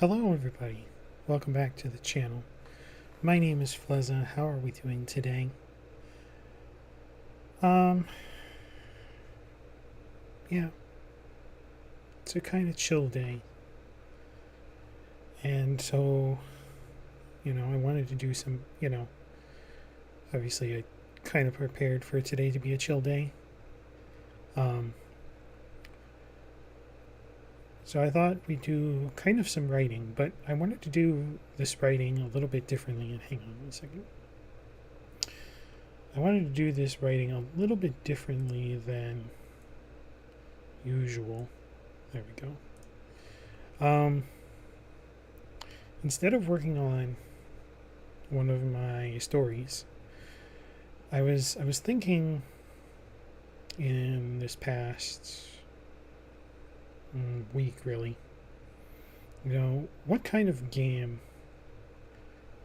Hello everybody, welcome back to the channel. My name is Fleza. How are we doing today? Um, yeah, it's a kind of chill day. And so, I wanted to do some, obviously I kind of prepared for today to be a chill day. Um, so I thought we'd do kind of some writing, but I wanted to do this writing a little bit differently. And hang on a second. I wanted to do this writing a little bit differently than usual. There we go. Instead of working on one of my stories, I was thinking in this past week, really, what kind of game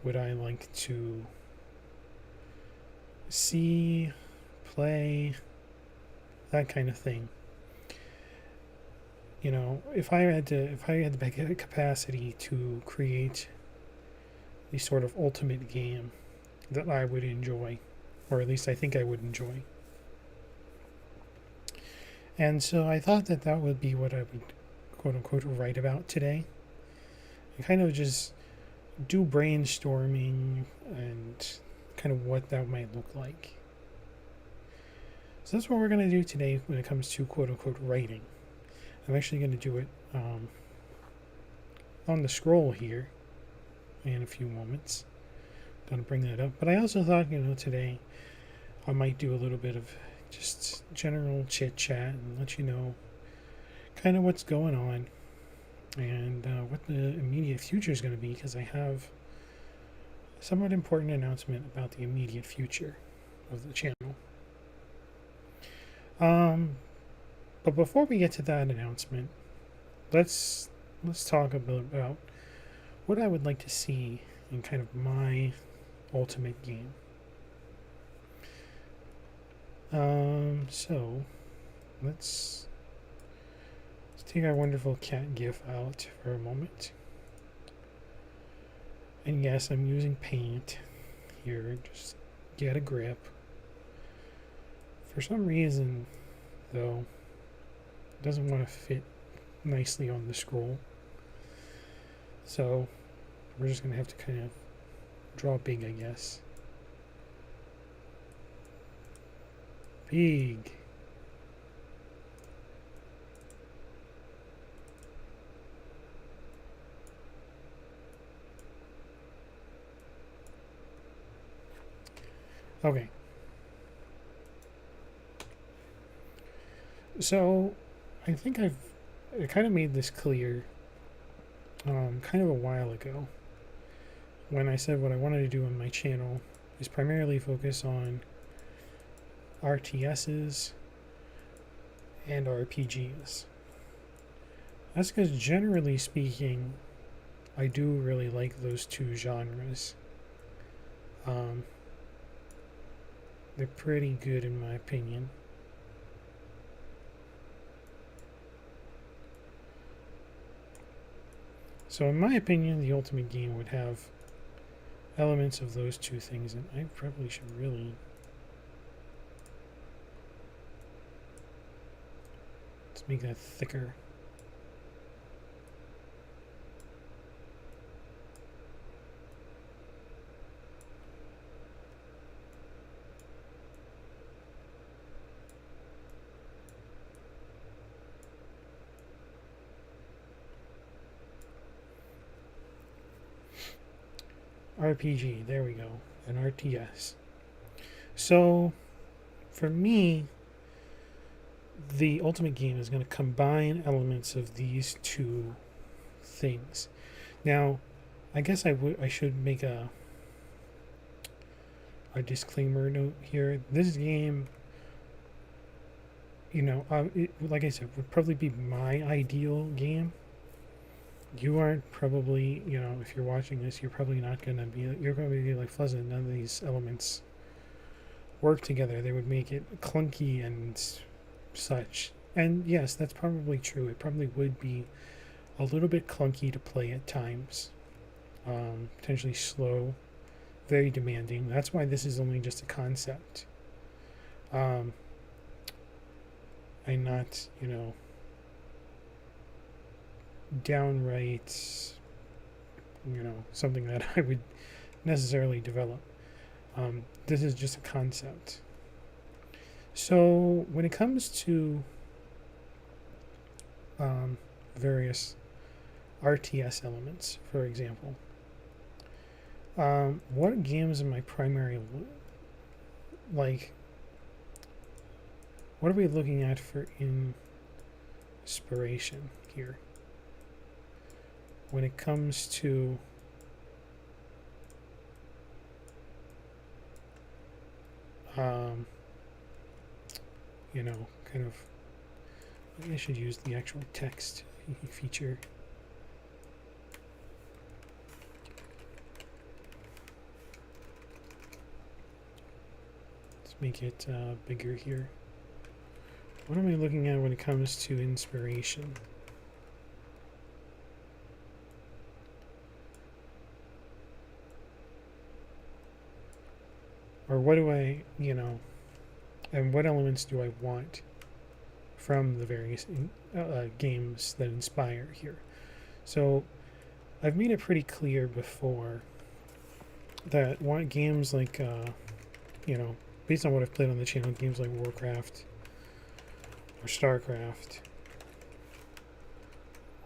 would I like to see, play, that kind of thing. If I had the capacity to create the sort of ultimate game that I would enjoy, or at least I think I would enjoy. And so I thought that that would be what I would, quote unquote, write about today. And kind of just do brainstorming and kind of what that might look like. So that's what we're going to do today when it comes to, quote unquote, writing. I'm actually going to do it on the scroll here in a few moments. Going to bring that up. But I also thought, today I might do a little bit of just general chit chat and let you know kind of what's going on and what the immediate future is going to be, because I have a somewhat important announcement about the immediate future of the channel. But before we get to that announcement, let's talk a bit about what I would like to see in kind of my ultimate game. So let's take our wonderful cat gif out for a moment. And yes, I'm using paint here, just get a grip. For some reason, though, it doesn't want to fit nicely on the scroll. So we're just going to have to kind of draw big, I guess. Big. Okay. So I think I kind of made this clear kind of a while ago when I said what I wanted to do on my channel is primarily focus on RTSs and RPGs. That's because, generally speaking, I do really like those two genres. They're pretty good in my opinion. So in my opinion, the ultimate game would have elements of those two things, and I probably should really... Let's make that thicker. RPG, there we go, an RTS. So, for me, the ultimate game is going to combine elements of these two things. Now, I guess I should make a disclaimer note here. This game, like I said, would probably be my ideal game. You aren't probably, if you're watching this, you're probably not going to be, you're going to be like Pleasant. None of these elements work together. They would make it clunky and such. And yes, that's probably true. It probably would be a little bit clunky to play at times, potentially slow, very demanding. That's why this is only just a concept. I'm not, downright, something that I would necessarily develop. This is just a concept. So when it comes to various RTS elements, for example, what games am I primary like? What are we looking at for inspiration here? When it comes to kind of, maybe I should use the actual text feature. Let's make it bigger here. What am I looking at when it comes to inspiration? Or what do I, and what elements do I want from the various games that inspire here? So I've made it pretty clear before that games like, based on what I've played on the channel, games like Warcraft or StarCraft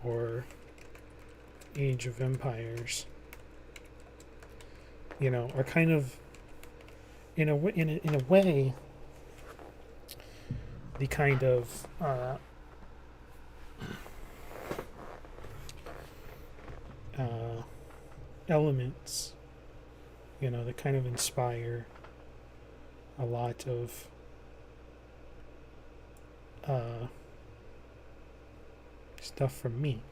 or Age of Empires, are kind of in a way the kind of elements, that kind of inspire a lot of stuff from me.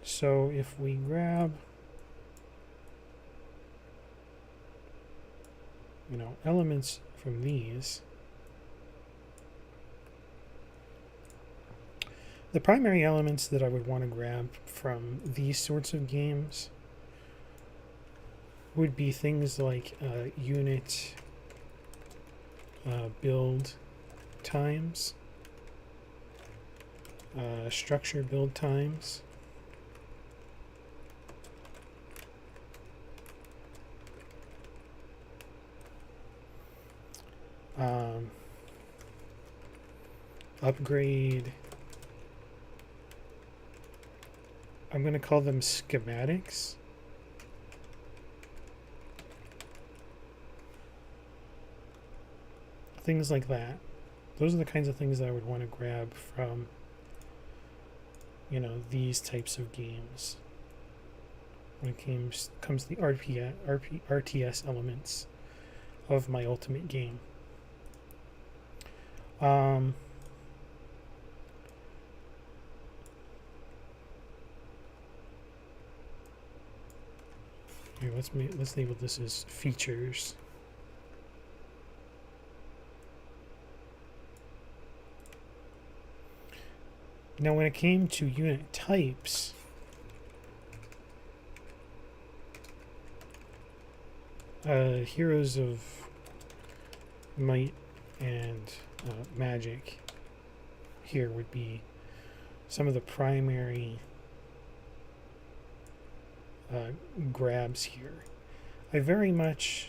So if we grab, elements from these, the primary elements that I would want to grab from these sorts of games would be things like unit build times, structure build times, upgrade. I'm going to call them schematics. Things like that. Those are the kinds of things that I would want to grab from, these types of games. When it comes to the RTS elements of my ultimate game. Here, let's label this as features. Now, when it came to unit types, Heroes of Might and Magic here would be some of the primary grabs here. I very much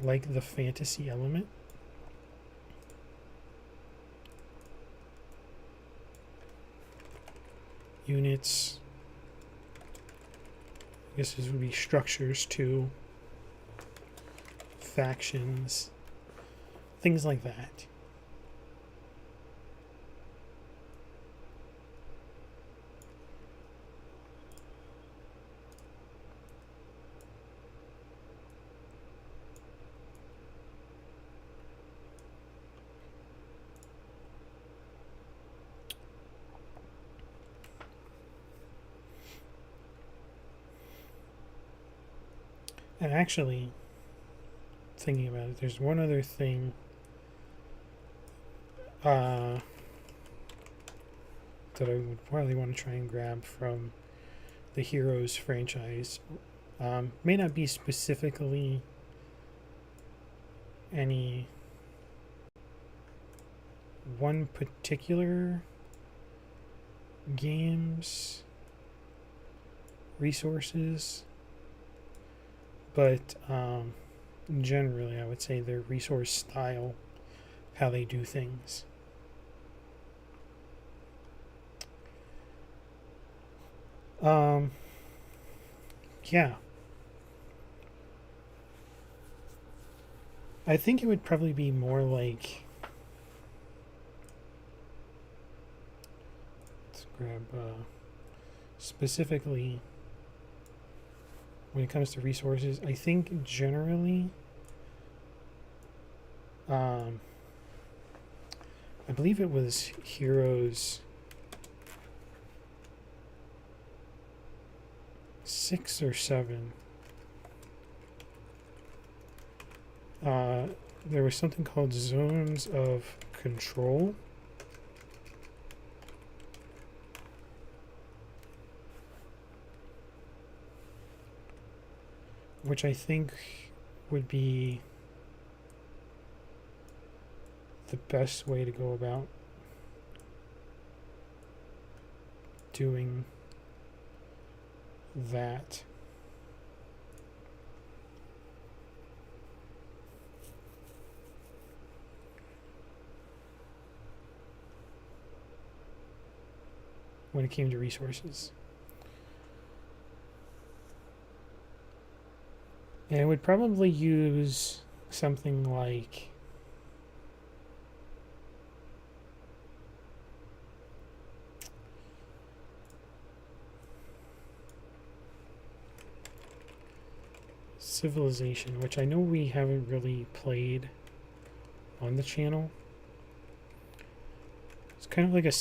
like the fantasy element. Units, I guess this would be structures too, factions, things like that. And actually, thinking about it, there's one other thing uh, that I would probably want to try and grab from the Heroes franchise. May not be specifically any one particular game's resources, but generally I would say their resource style, how they do things. Yeah. I think it would probably be more like, let's grab specifically when it comes to resources. I think generally, I believe it was Heroes 6 or 7. There was something called Zones of Control. Which I think would be the best way to go about doing that. When it came to resources. And I would probably use something like Civilization, which I know we haven't really played on the channel. It's kind of like a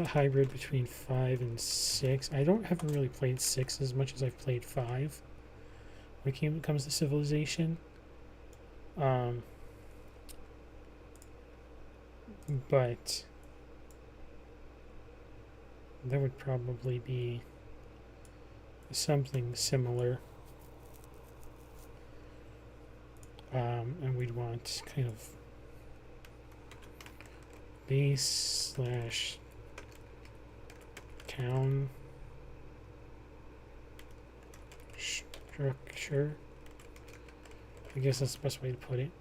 hybrid between 5 and 6. I haven't really played 6 as much as I've played 5 when it comes to Civilization. But that would probably be something similar. And we'd want kind of base / town structure. I guess that's the best way to put it.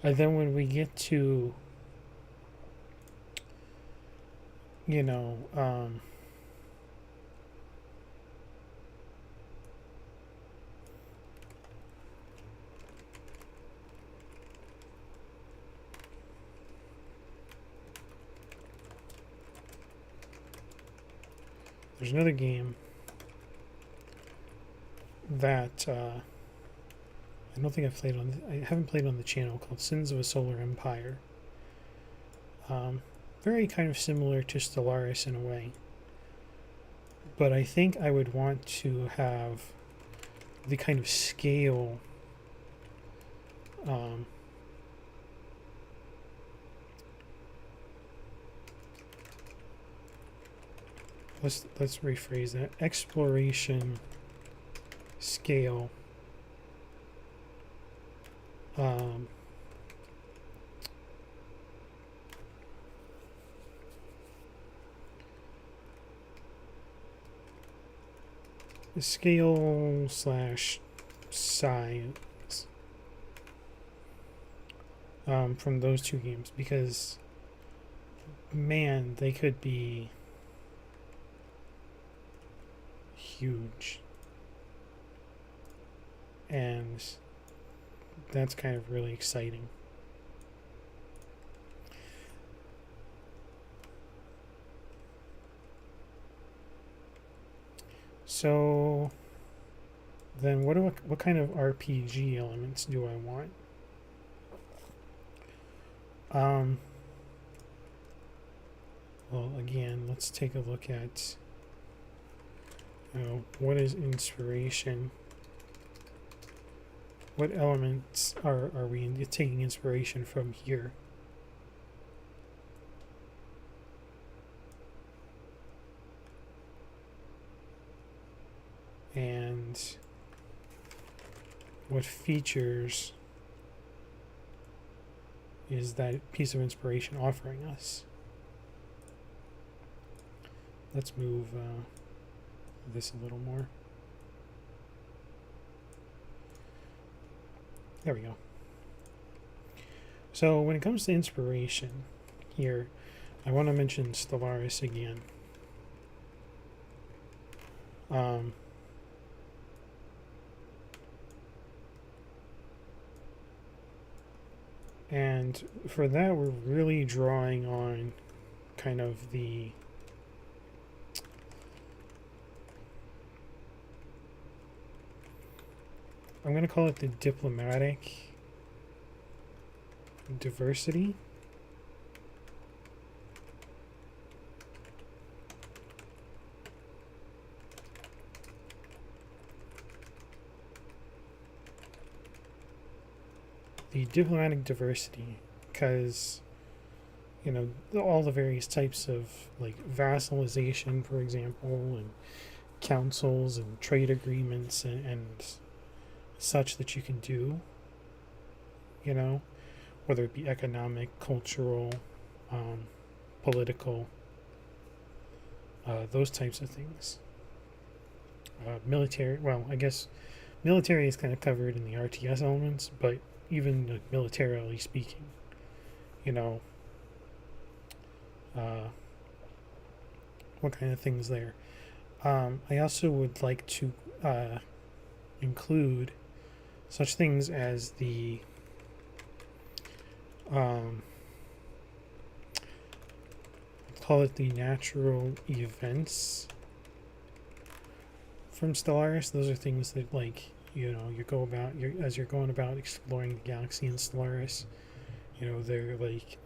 And then when we get to, you know, there's another game that I don't think I've played on. I haven't played on the channel, called Sins of a Solar Empire. Very kind of similar to Stellaris in a way, but I think I would want to have the kind of scale let's rephrase that. Exploration scale scale / science from those two games, because man, they could be huge, and that's kind of really exciting. So then what kind of RPG elements do I want? Well, again, let's take a look at what is inspiration. What elements are we taking inspiration from here? And what features is that piece of inspiration offering us? Let's move this a little more. There we go. So when it comes to inspiration here, I want to mention Stellaris again. And for that, we're really drawing on kind of the I'm going to call it the diplomatic diversity. The diplomatic diversity, because all the various types of like vassalization, for example, and councils and trade agreements and such that you can do, whether it be economic, cultural, political, those types of things. Military, well, I guess military is kind of covered in the RTS elements, but even militarily speaking, what kind of things there. I also would like to include such things as the call it the natural events from Stellaris. Those are things that you go about as you're going about exploring the galaxy in Stellaris. They're like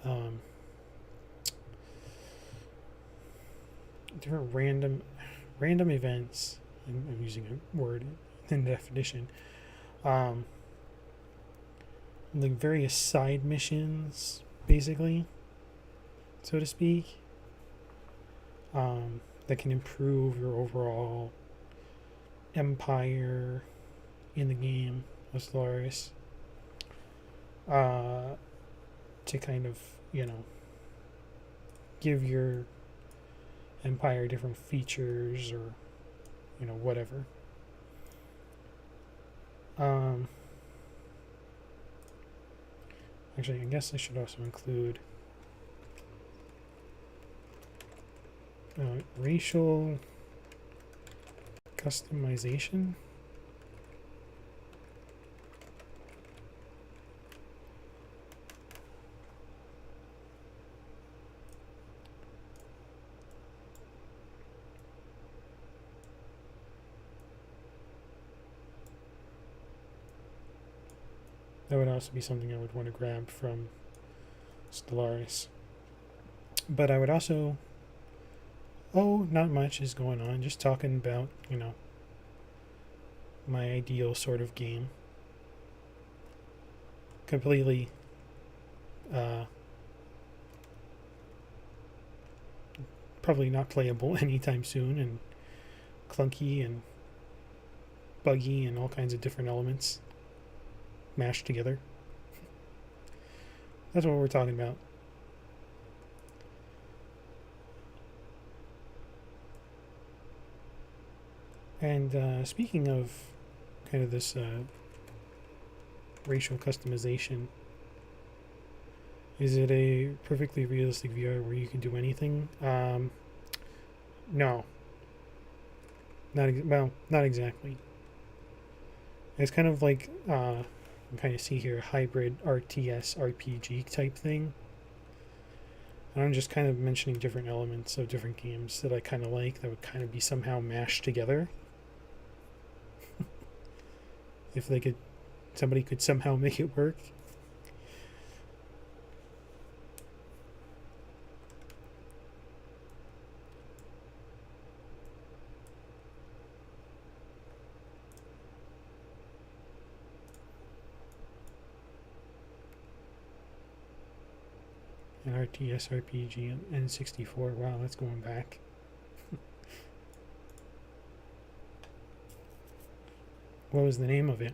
different random events. I'm using a word in definition. Like various side missions, basically, so to speak, that can improve your overall empire in the game of Stellaris, to kind of, give your empire different features or, whatever. Actually, I guess I should also include racial customization. That would also be something I would want to grab from Stellaris. But I would also... not much is going on. Just talking about, my ideal sort of game. Completely... probably not playable anytime soon, and clunky and buggy and all kinds of different elements mashed together. That's what we're talking about. And speaking of kind of this racial customization, is it a perfectly realistic VR where you can do anything? No. Not exactly. It's kind of like you kind of see here, a hybrid RTS RPG type thing. And I'm just kind of mentioning different elements of different games that I kind of like that would kind of be somehow mashed together. if they could, somebody could somehow make it work. An RTS RPG N64. Wow, that's going back. What was the name of it?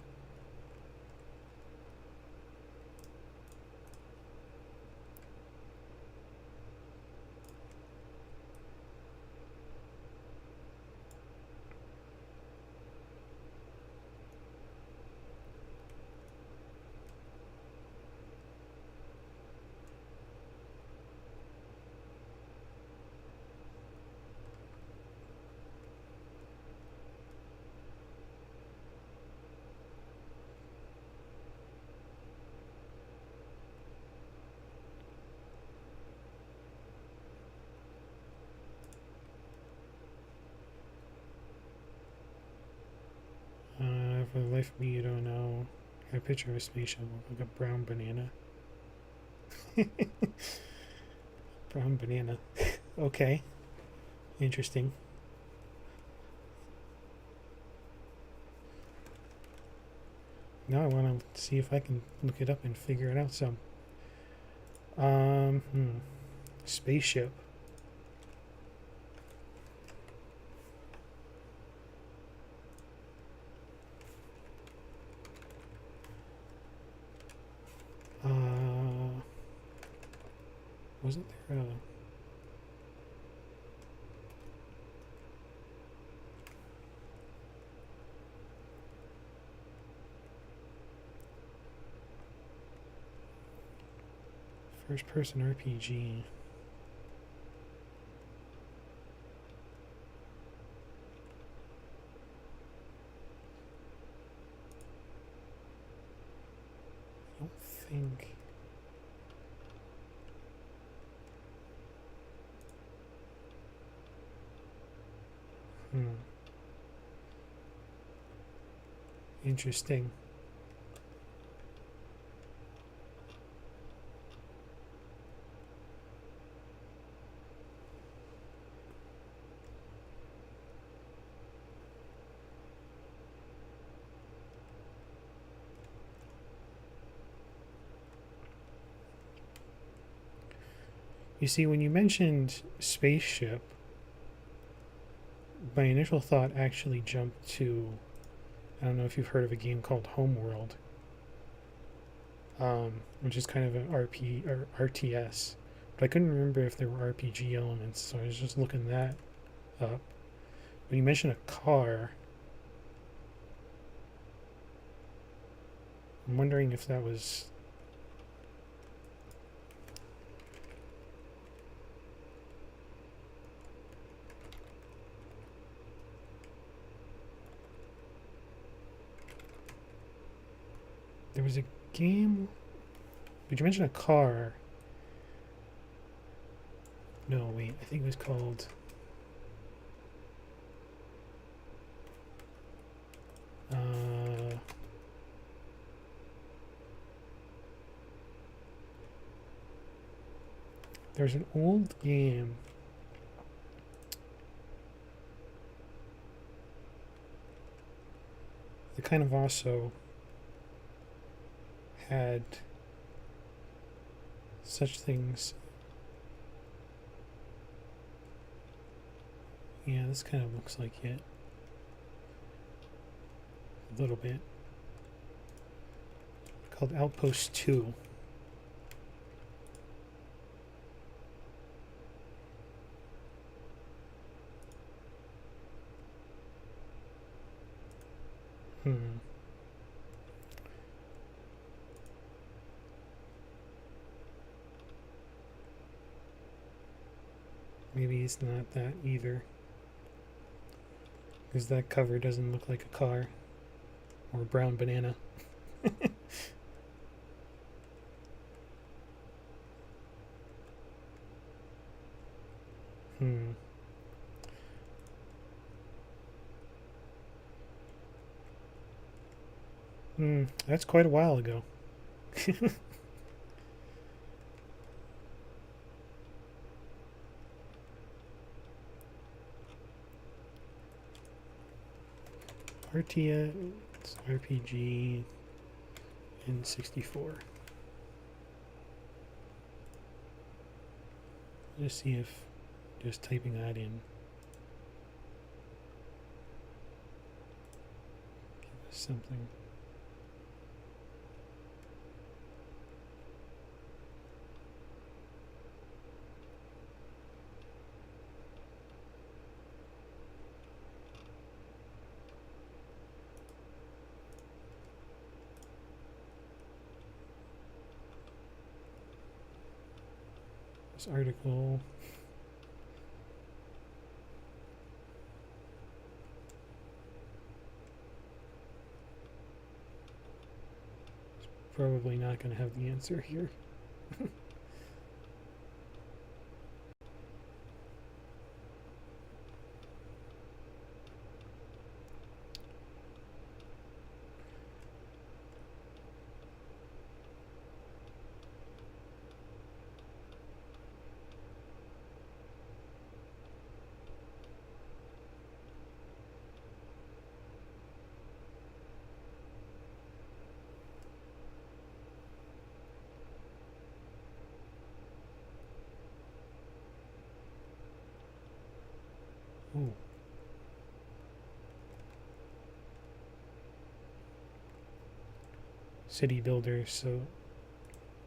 For the life of me, you don't know. I got a picture of a spaceship with like a brown banana. Brown banana. Okay. Interesting. Now I want to see if I can look it up and figure it out some. Spaceship. Wasn't there a... First person RPG. I don't think... Interesting. You see, when you mentioned spaceship, my initial thought actually jumped to, I don't know if you've heard of a game called Homeworld, which is kind of an RP or RTS, but I couldn't remember if there were RPG elements, so I was just looking that up. When you mentioned a car, I'm wondering if that was... There was a game... Did you mention a car? No, wait, I think it was called... There's an old game that kind of also had such things. Yeah, this kind of looks like it. A little bit. Called Outpost 2. Maybe it's not that either. Because that cover doesn't look like a car. Or a brown banana. That's quite a while ago. RTS, RPG, and 64. Just see if just typing that in gives us something. This article. Probably not going to have the answer here. Ooh. City builder, so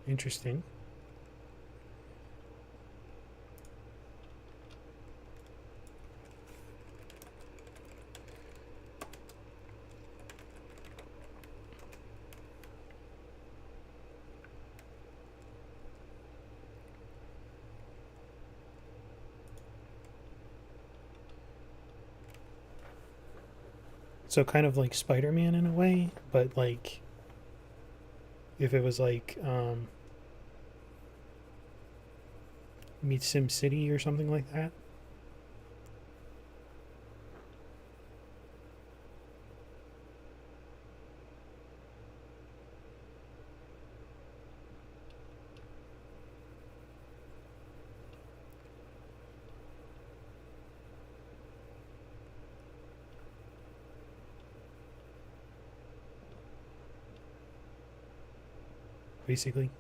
interesting. So kind of like Spider-Man in a way, but like if it was like meets Sim City or something like that. Basically.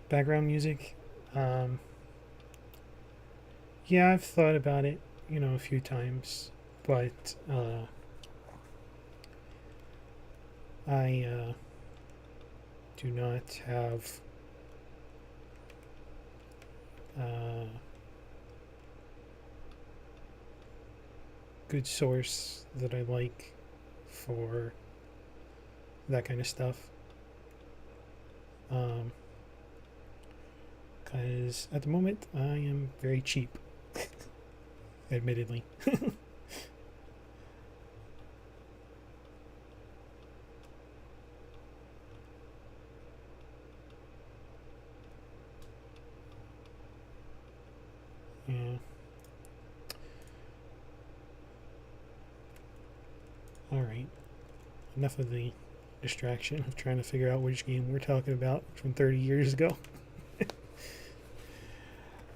Background music. Um, yeah, I've thought about it, a few times, but I do not have good source that I like for that kind of stuff. Because at the moment I am very cheap, admittedly. Yeah. Alright. Enough of the distraction of trying to figure out which game we're talking about from 30 years ago.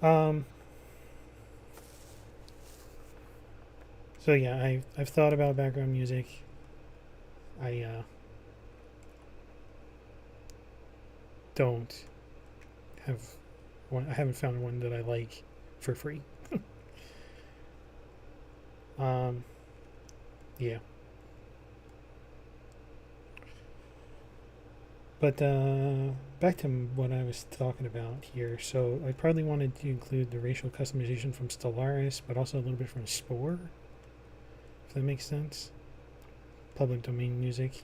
um, so yeah, I've thought about background music. I don't have one. I haven't found one that I like for free. Yeah. But back to what I was talking about here. So I probably wanted to include the racial customization from Stellaris, but also a little bit from Spore, if that makes sense. Public domain music.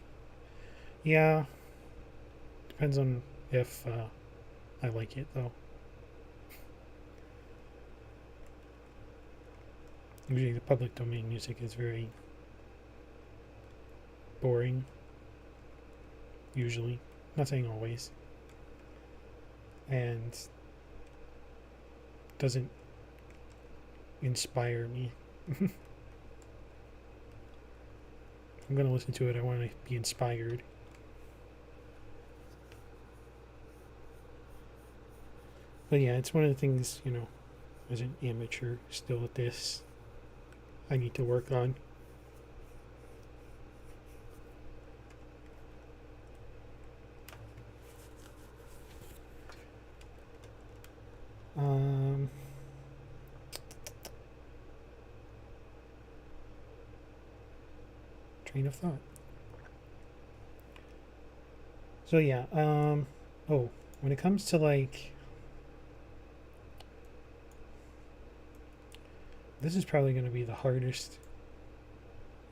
Yeah, depends on if I like it, though. Usually the public domain music is very boring, usually. Not saying always. And doesn't inspire me. If I'm going to listen to it, I want to be inspired. But yeah, it's one of the things, as an amateur still at this, I need to work on. Train of thought. So yeah, oh, when it comes to this is probably going to be the hardest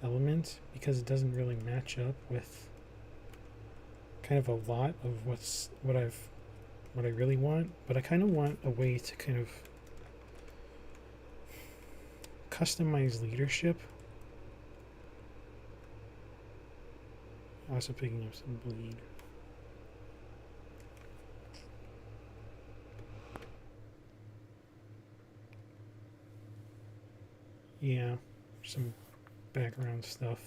element because it doesn't really match up with kind of a lot of what I really want, but I kind of want a way to kind of customize leadership. Also picking up some bleed. Yeah, some background stuff.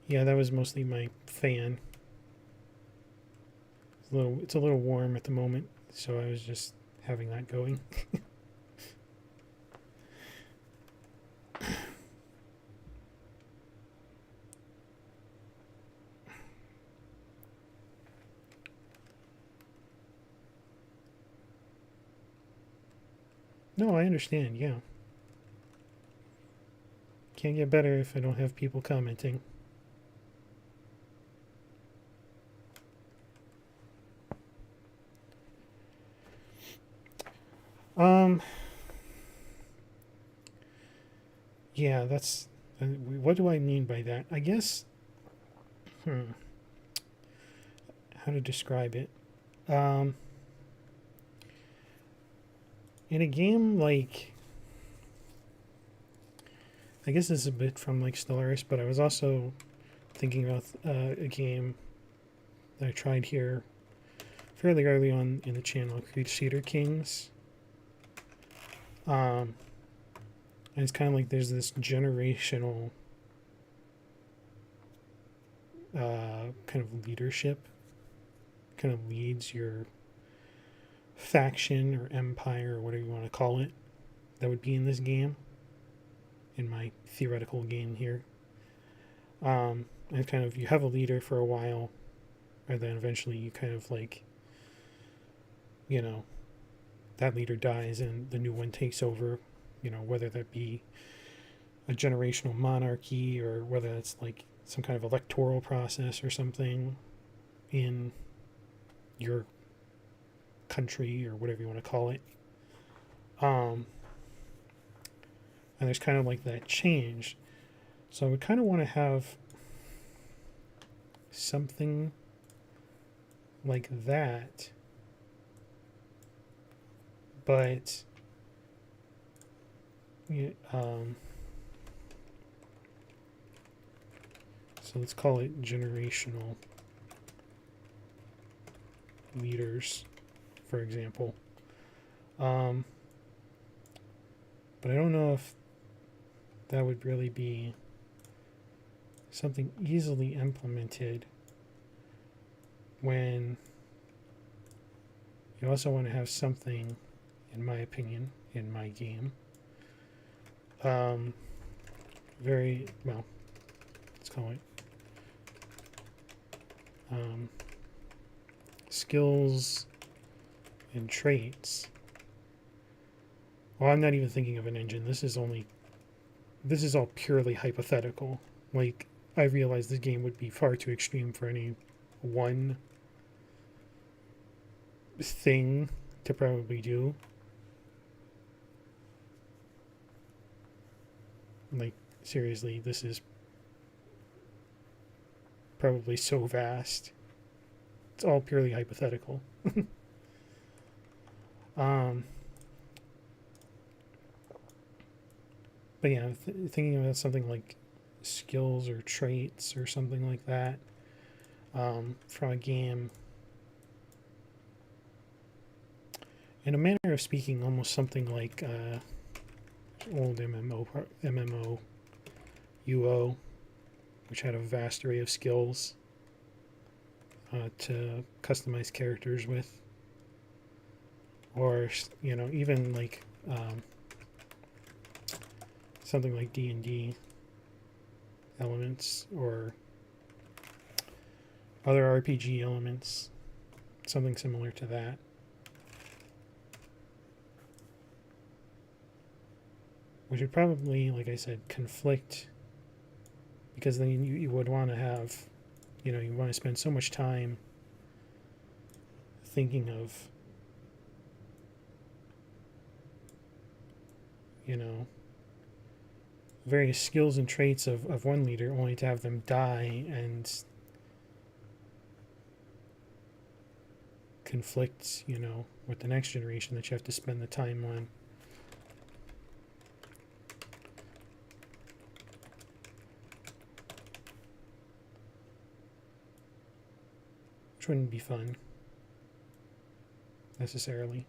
Yeah, that was mostly my fan. It's a little warm at the moment, so I was just having that going. No, I understand, yeah. Can't get better if I don't have people commenting. Yeah, that's... what do I mean by that? I guess... how to describe it? In a game like... I guess this is a bit from Stellaris, but I was also thinking about a game that I tried here fairly early on in the channel, Crusader Kings. And it's kind of like there's this generational kind of leadership, kind of leads your faction or empire or whatever you want to call it that would be in this game, in my theoretical game here. And kind of you have a leader for a while, and then eventually you kind of that leader dies and the new one takes over, whether that be a generational monarchy or whether it's some kind of electoral process or something in your country or whatever you want to call it. And there's kind of that change. So I would kind of want to have something like that, but so let's call it generational leaders, for example. But I don't know if that would really be something easily implemented when you also want to have something, in my opinion, in my game, very well, let's call it skills and traits. Well, I'm not even thinking of an engine. This is all purely hypothetical. Like, I realize this game would be far too extreme for any one thing to probably do. Like, seriously, this is probably so vast. It's all purely hypothetical. But yeah, thinking about something like skills or traits or something like that from a game. In a manner of speaking, almost something like old MMO UO, which had a vast array of skills to customize characters with, or even like something like D&D elements or other RPG elements, something similar to that. Which would probably, like I said, conflict, because then you would want to have, you want to spend so much time thinking of, various skills and traits of one leader, only to have them die and conflict, with the next generation that you have to spend the time on. Which wouldn't be fun, necessarily.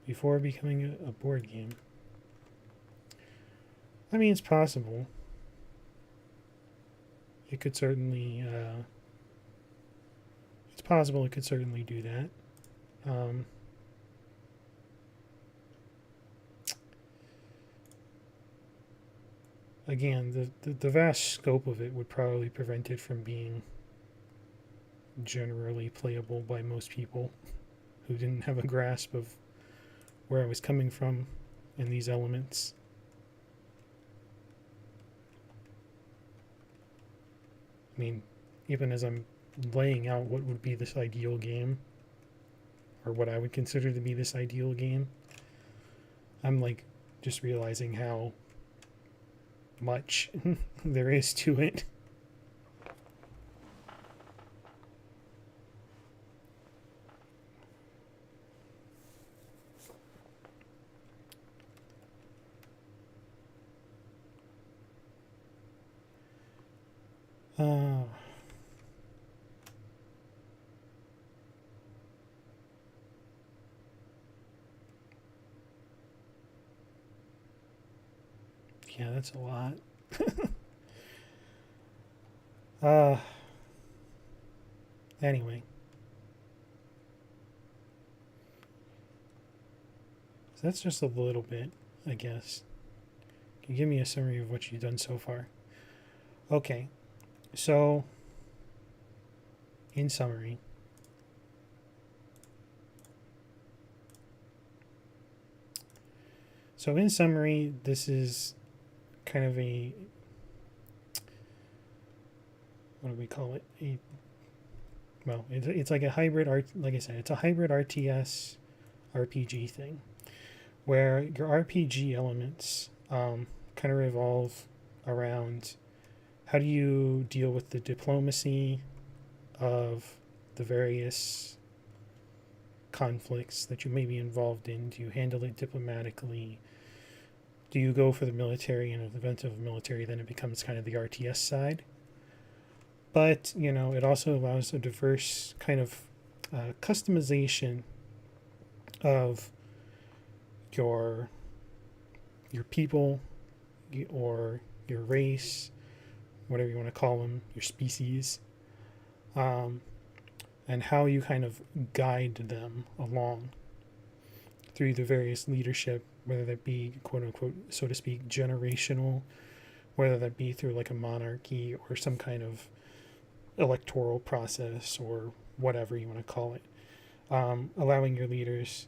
Before becoming a board game. I mean, it's possible. It could certainly, it's possible it could certainly do that. Again, the vast scope of it would probably prevent it from being generally playable by most people who didn't have a grasp of where I was coming from in these elements. I mean, even as I'm laying out what would be this ideal game, or what I would consider to be this ideal game, I'm like just realizing how much there is to it. Yeah, that's a lot. Anyway. So that's just a little bit, I guess. Can you give me a summary of what you've done so far? Okay. So, in summary, this is kind of a, what do we call it? It's like a hybrid like I said, it's a hybrid RTS RPG thing, where your RPG elements kind of revolve around how do you deal with the diplomacy of the various conflicts that you may be involved in? Do you handle it diplomatically? do you go for the military, and in the event of military, then it becomes kind of the RTS side. But, it also allows a diverse kind of customization of your people or your race, whatever you want to call them, your species, um, and how you kind of guide them along through the various leadership, whether that be, quote unquote, so to speak, generational, whether that be through like a monarchy or some kind of electoral process or whatever you want to call it. Allowing your leaders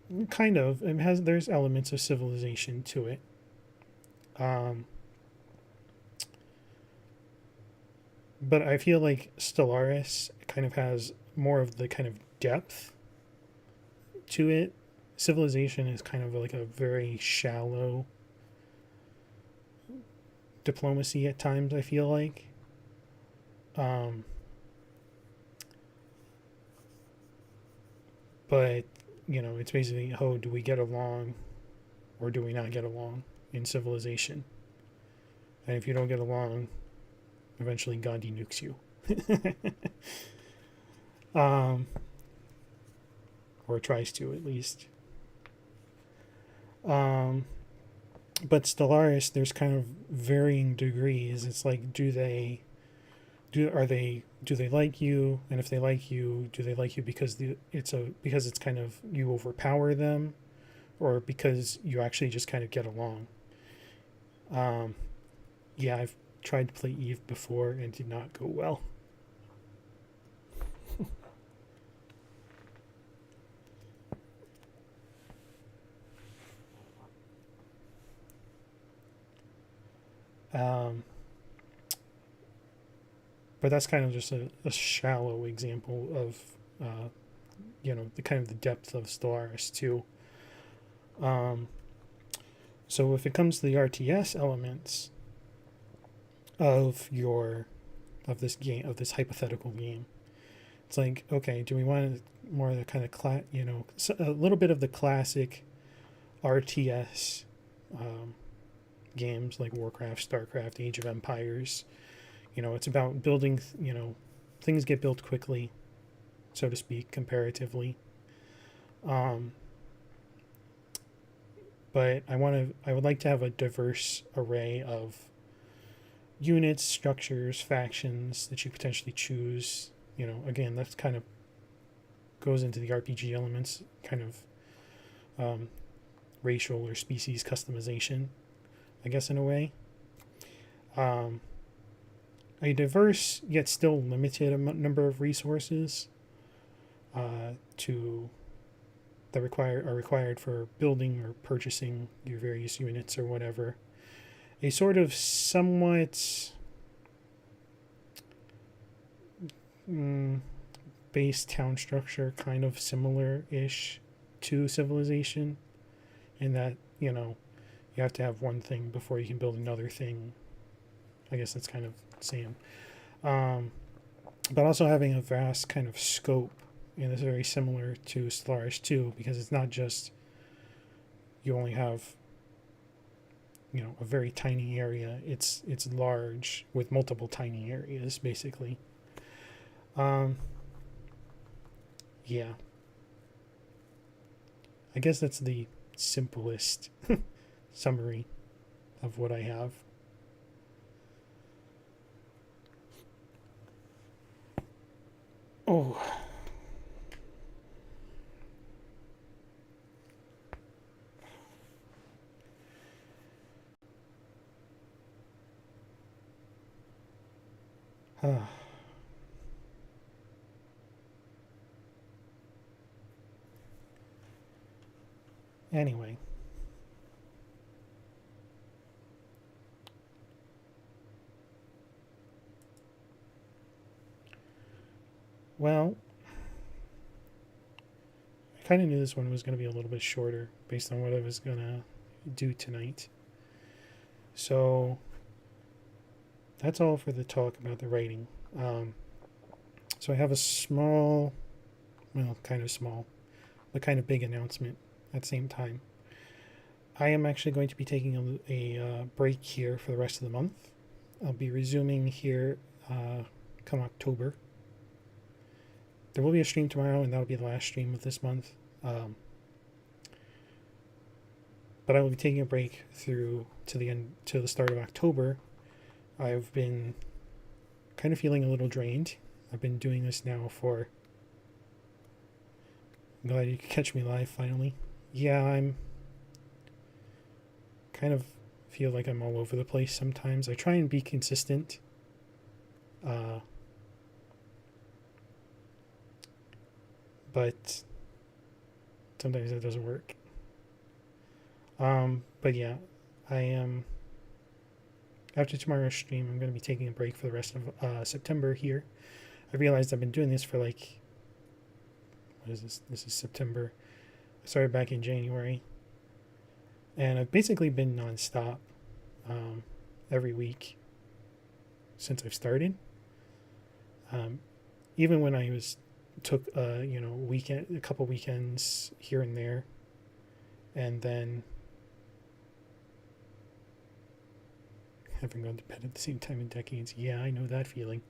there's elements of civilization to it. But I feel like Stellaris kind of has more of the kind of depth to it. Civilization is kind of like a very shallow diplomacy at times, I feel like. But, it's basically, oh, do we get along or do we not get along in civilization? And if you don't get along, eventually Gandhi nukes you. Or tries to, at least. But Stellaris, there's kind of varying degrees. It's like, do they like you, and if they like you, do they like you because it's kind of you overpower them, or because you actually just kind of get along? Yeah, I've tried to play Eve before and did not go well. But that's kind of just a shallow example of, the kind of the depth of Stellaris too. So if it comes to the RTS elements of this hypothetical game, it's like, okay, do we want more of the kind of a little bit of the classic RTS games like Warcraft, Starcraft, Age of Empires? It's about building, things get built quickly, so to speak, comparatively. But I would like to have a diverse array of units, structures, factions that you potentially choose. Again, that's kind of goes into the RPG elements, kind of racial or species customization, I guess, in a way. A diverse yet still limited number of resources that are required for building or purchasing your various units or whatever. A sort of somewhat base town structure, kind of similar-ish to Civilization, in that, you have to have one thing before you can build another thing. I guess that's kind of the same. But also having a vast kind of scope, and it's very similar to Stellaris 2, because it's not just you only have a very tiny area. It's large with multiple tiny areas, basically. Yeah. I guess that's the simplest summary of what I have. Oh. Anyway. Well, I kind of knew this one was going to be a little bit shorter based on what I was going to do tonight. So that's all for the talk about the writing. So I have a small, well, kind of small, but kind of big announcement at the same time. I am actually going to be taking a break here for the rest of the month. I'll be resuming here come October. There will be a stream tomorrow, and that'll be the last stream of this month. But I will be taking a break through to the start of October. I've been kind of feeling a little drained. I've been doing this now for. I'm glad you could catch me live finally. Yeah, I'm kind of feel like I'm all over the place sometimes. I try and be consistent. But sometimes it doesn't work. But yeah, I am. After tomorrow's stream, I'm going to be taking a break for the rest of September here. I realized I've been doing this for like. What is this? This is September. I started back in January. And I've basically been nonstop every week since I've started. Even when I took a couple weekends here and there, and then haven't gone to bed at the same time in decades. Yeah, I know that feeling.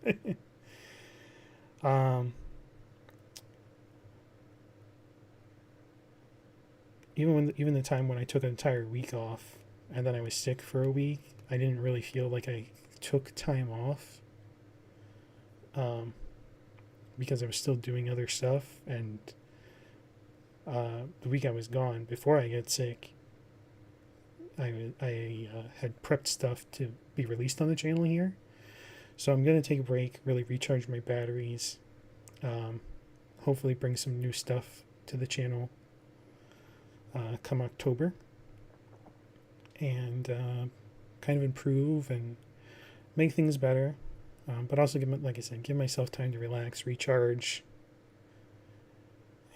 Even the time when I took an entire week off and then I was sick for a week, I didn't really feel like I took time off. Because I was still doing other stuff, and the week I was gone before I got sick, I had prepped stuff to be released on the channel here. So I'm going to take a break, really recharge my batteries, hopefully bring some new stuff to the channel come October, and kind of improve and make things better. But also, like I said, give myself time to relax, recharge,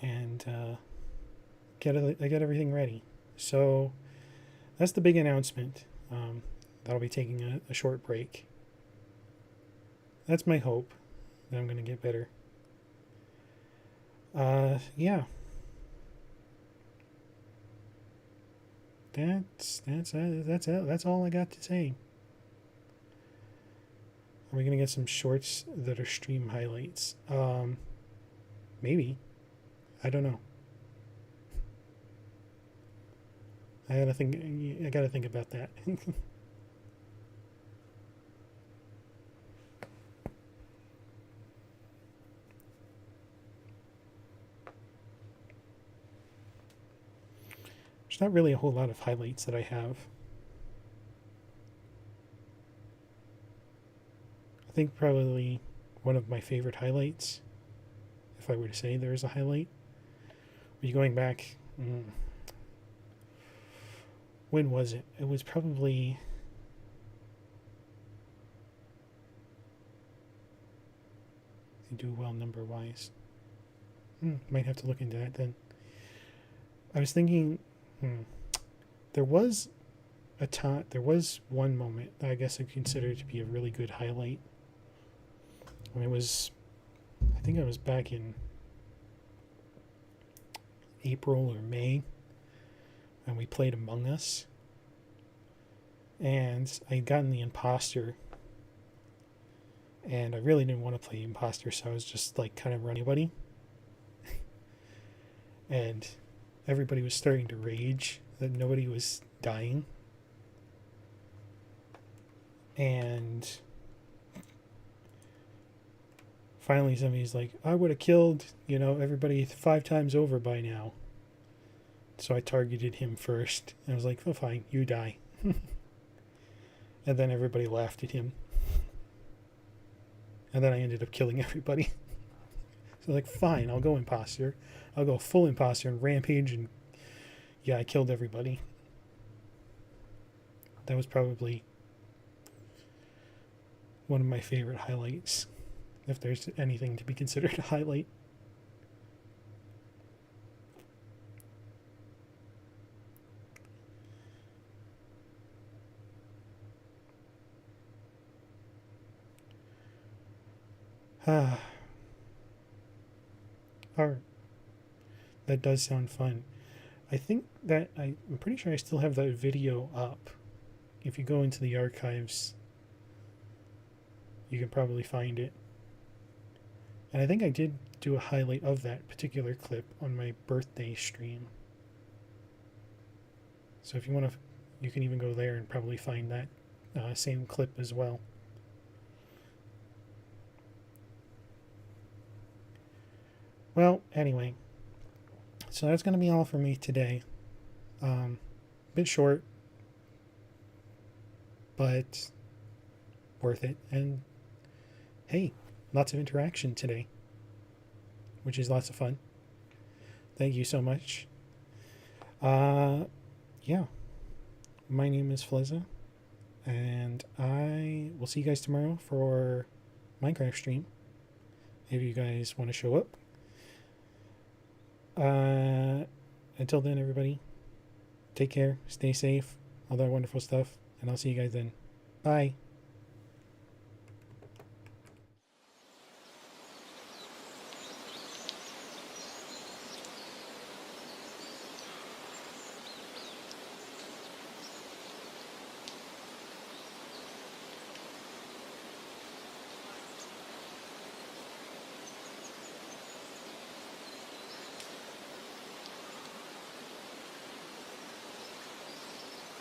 and get everything ready. So that's the big announcement. That'll be taking a short break. That's my hope, that I'm going to get better. Yeah. That's all I got to say. Are we gonna get some shorts that are stream highlights? Maybe. I don't know. I gotta think about that. There's not really a whole lot of highlights that I have. I think probably one of my favorite highlights, if I were to say there is a highlight, would be going back. When was it? It was probably. Do well number wise. Might have to look into that then. I was thinking. There was one moment that I guess I consider to be a really good highlight. And I think I was back in April or May, and we played Among Us. And I had gotten the imposter, and I really didn't want to play imposter, so I was just like kind of running anybody. And everybody was starting to rage that nobody was dying. And finally somebody's like, I would have killed, everybody 5 times over by now. So I targeted him first. And I was like, oh, fine, you die. And then everybody laughed at him. And then I ended up killing everybody. So like, fine, I'll go imposter. I'll go full imposter and rampage, and yeah, I killed everybody. That was probably one of my favorite highlights, if there's anything to be considered a highlight. Alright. That does sound fun. I think that I'm pretty sure I still have that video up. If you go into the archives, you can probably find it. And I think I did do a highlight of that particular clip on my birthday stream. So if you want to, you can even go there and probably find that same clip as well. Well, anyway, so that's going to be all for me today. Bit short, but worth it. And hey, lots of interaction today, which is lots of fun. Thank you so much. Yeah, my name is Flezza, and I will see you guys tomorrow for Minecraft stream. If you guys want to show up. Until then, everybody, take care, stay safe, all that wonderful stuff, and I'll see you guys then. Bye.